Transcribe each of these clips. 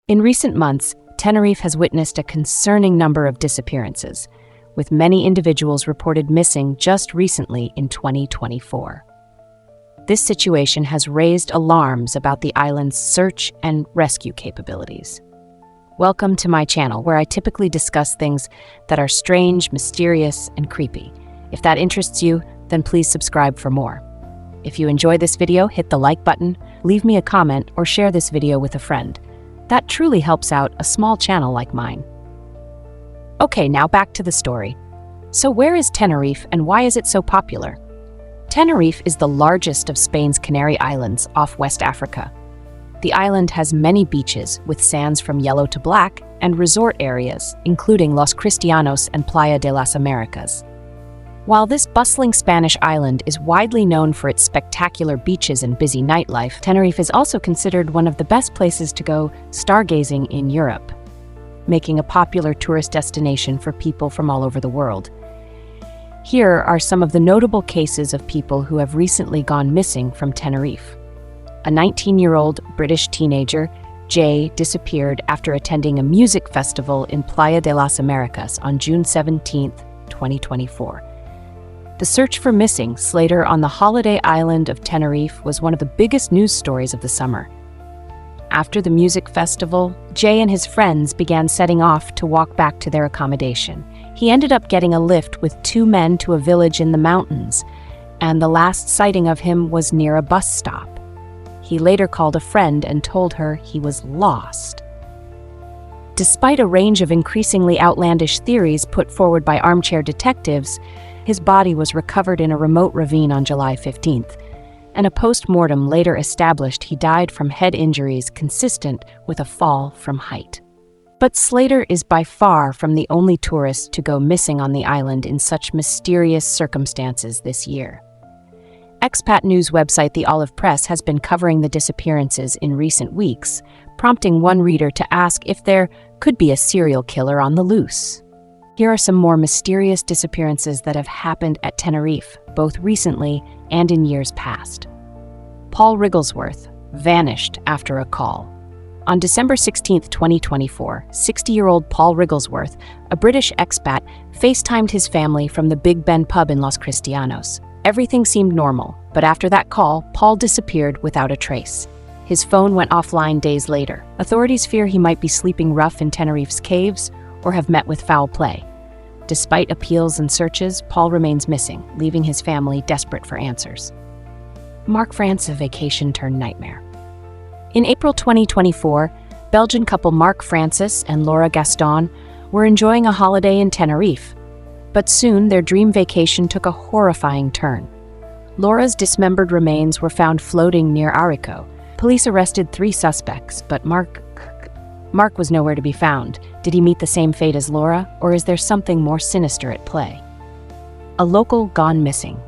In recent months, Tenerife has witnessed a concerning number of disappearances, with many individuals reported missing just recently in 2024. This situation has raised alarms about the island's search and rescue capabilities. Welcome to my channel, where I typically discuss things that are strange, mysterious, and creepy. If that interests you, then please subscribe for more. If you enjoy this video, hit the like button, leave me a comment, or share this video with a friend. That truly helps out a small channel like mine. Okay, now back to the story. So where is Tenerife and why is it so popular? Tenerife is the largest of Spain's Canary Islands off West Africa. The island has many beaches with sands from yellow to black and resort areas, including Los Cristianos and Playa de las Americas. While this bustling Spanish island is widely known for its spectacular beaches and busy nightlife, Tenerife is also considered one of the best places to go stargazing in Europe, making a popular tourist destination for people from all over the world. Here are some of the notable cases of people who have recently gone missing from Tenerife. A 19-year-old British teenager, Jay, disappeared after attending a music festival in Playa de las Americas on June 17, 2024. The search for missing Slater on the holiday island of Tenerife was one of the biggest news stories of the summer. After the music festival, Jay and his friends began setting off to walk back to their accommodation. He ended up getting a lift with two men to a village in the mountains, and the last sighting of him was near a bus stop. He later called a friend and told her he was lost. Despite a range of increasingly outlandish theories put forward by armchair detectives, his body was recovered in a remote ravine on July 15th, and a post-mortem later established he died from head injuries consistent with a fall from height. But Slater is by far from the only tourist to go missing on the island in such mysterious circumstances this year. Expat news website The Olive Press has been covering the disappearances in recent weeks, prompting one reader to ask if there could be a serial killer on the loose. Here are some more mysterious disappearances that have happened at Tenerife, both recently and in years past. Paul Wrigglesworth vanished after a call. On December 16, 2024, 60-year-old Paul Wrigglesworth, a British expat, FaceTimed his family from the Big Ben pub in Los Cristianos. Everything seemed normal, but after that call, Paul disappeared without a trace. His phone went offline days later. Authorities fear he might be sleeping rough in Tenerife's caves or have met with foul play. Despite appeals and searches, Paul remains missing, leaving his family desperate for answers. Mark France, a vacation turned nightmare. In April 2024, Belgian couple Mark Francis and Laura Gaston were enjoying a holiday in Tenerife. But soon, their dream vacation took a horrifying turn. Laura's dismembered remains were found floating near Arico. Police arrested 3 suspects, but Mark was nowhere to be found. Did he meet the same fate as Laura, or is there something more sinister at play? A local gone missing.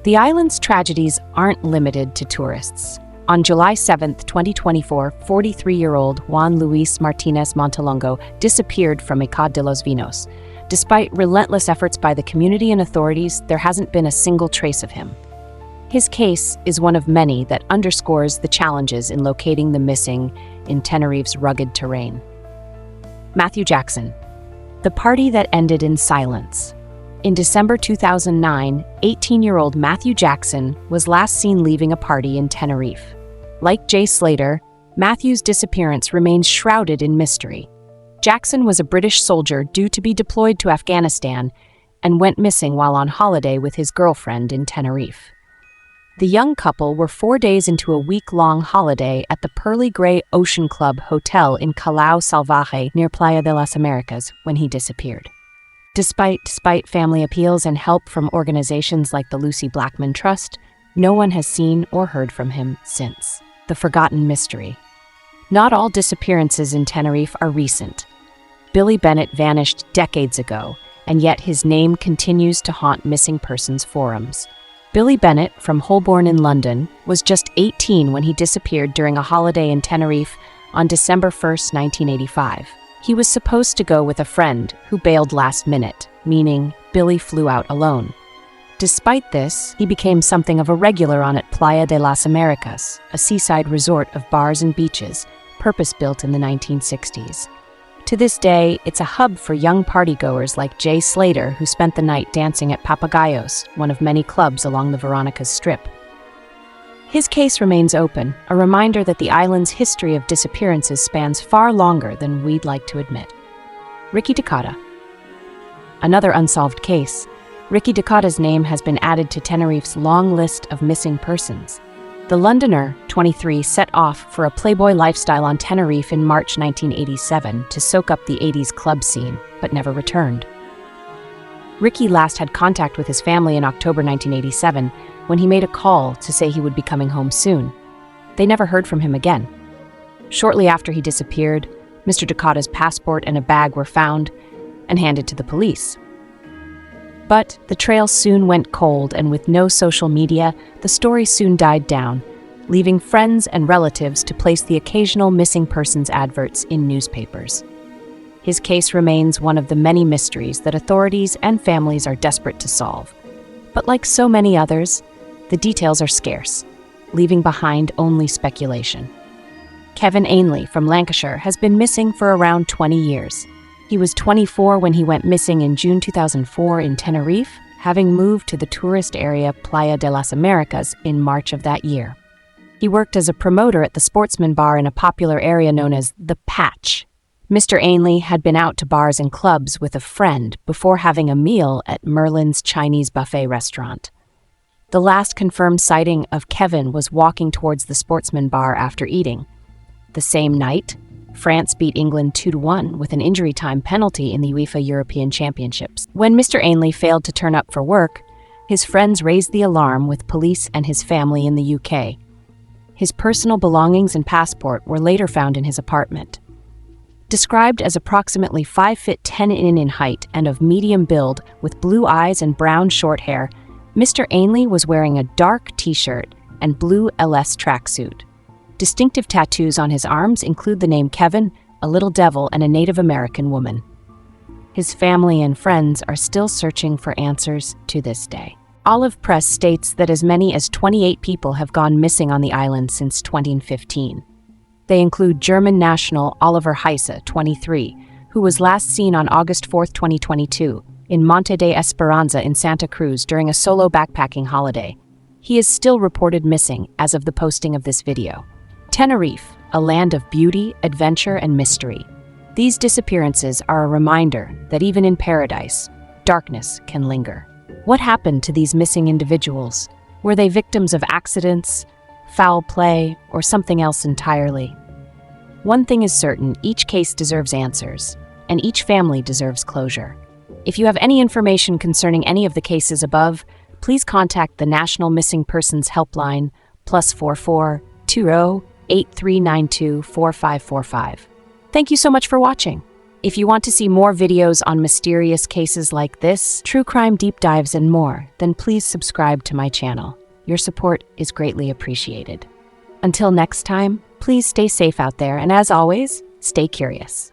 The island's tragedies aren't limited to tourists. On July 7, 2024, 43-year-old Juan Luis Martinez Montelongo disappeared from Icod de los Vinos. Despite relentless efforts by the community and authorities, there hasn't been a single trace of him. His case is one of many that underscores the challenges in locating the missing in Tenerife's rugged terrain. Matthew Jackson, the party that ended in silence. In December 2009, 18-year-old Matthew Jackson was last seen leaving a party in Tenerife. Like Jay Slater, Matthew's disappearance remains shrouded in mystery. Jackson was a British soldier due to be deployed to Afghanistan and went missing while on holiday with his girlfriend in Tenerife. The young couple were 4 days into a week-long holiday at the Pearly Gray Ocean Club Hotel in Callao Salvaje near Playa de las Americas when he disappeared. Despite family appeals and help from organizations like the Lucy Blackman Trust, no one has seen or heard from him since. The forgotten mystery. Not all disappearances in Tenerife are recent. Billy Bennett vanished decades ago, and yet his name continues to haunt missing persons forums. Billy Bennett, from Holborn in London, was just 18 when he disappeared during a holiday in Tenerife on December 1, 1985. He was supposed to go with a friend who bailed last minute, meaning Billy flew out alone. Despite this, he became something of a regular on at Playa de las Americas, a seaside resort of bars and beaches, purpose-built in the 1960s. To this day, it's a hub for young partygoers like Jay Slater, who spent the night dancing at Papagayos, one of many clubs along the Veronica's Strip. His case remains open, a reminder that the island's history of disappearances spans far longer than we'd like to admit. Ricky Takata. Another unsolved case. Ricky Takata's name has been added to Tenerife's long list of missing persons. The Londoner, 23, set off for a playboy lifestyle on Tenerife in March 1987 to soak up the 80s club scene, but never returned. Ricky last had contact with his family in October 1987 when he made a call to say he would be coming home soon. They never heard from him again. Shortly after he disappeared, Mr. Takata's passport and a bag were found and handed to the police. But the trail soon went cold, and with no social media, the story soon died down, leaving friends and relatives to place the occasional missing persons adverts in newspapers. His case remains one of the many mysteries that authorities and families are desperate to solve. But like so many others, the details are scarce, leaving behind only speculation. Kevin Ainley from Lancashire has been missing for around 20 years. He was 24 when he went missing in June 2004 in Tenerife, having moved to the tourist area Playa de las Americas in March of that year. He worked as a promoter at the Sportsman Bar in a popular area known as The Patch. Mr. Ainley had been out to bars and clubs with a friend before having a meal at Merlin's Chinese buffet restaurant. The last confirmed sighting of Kevin was walking towards the Sportsman Bar after eating. The same night, France beat England 2-1 with an injury time penalty in the UEFA European Championships. When Mr. Ainley failed to turn up for work, his friends raised the alarm with police and his family in the UK. His personal belongings and passport were later found in his apartment. Described as approximately 5 feet 10 in height and of medium build with blue eyes and brown short hair, Mr. Ainley was wearing a dark t-shirt and blue LS tracksuit. Distinctive tattoos on his arms include the name Kevin, a little devil, and a Native American woman. His family and friends are still searching for answers to this day. Olive Press states that as many as 28 people have gone missing on the island since 2015. They include German national Oliver Heise, 23, who was last seen on August 4, 2022, in Monte de Esperanza in Santa Cruz during a solo backpacking holiday. He is still reported missing as of the posting of this video. Tenerife, a land of beauty, adventure, and mystery. These disappearances are a reminder that even in paradise, darkness can linger. What happened to these missing individuals? Were they victims of accidents, foul play, or something else entirely? One thing is certain, each case deserves answers, and each family deserves closure. If you have any information concerning any of the cases above, please contact the National Missing Persons Helpline +44 20 8392 4545. Thank you so much for watching. If you want to see more videos on mysterious cases like this, true crime deep dives and more, then please subscribe to my channel. Your support is greatly appreciated. Until next time, please stay safe out there, and as always, stay curious.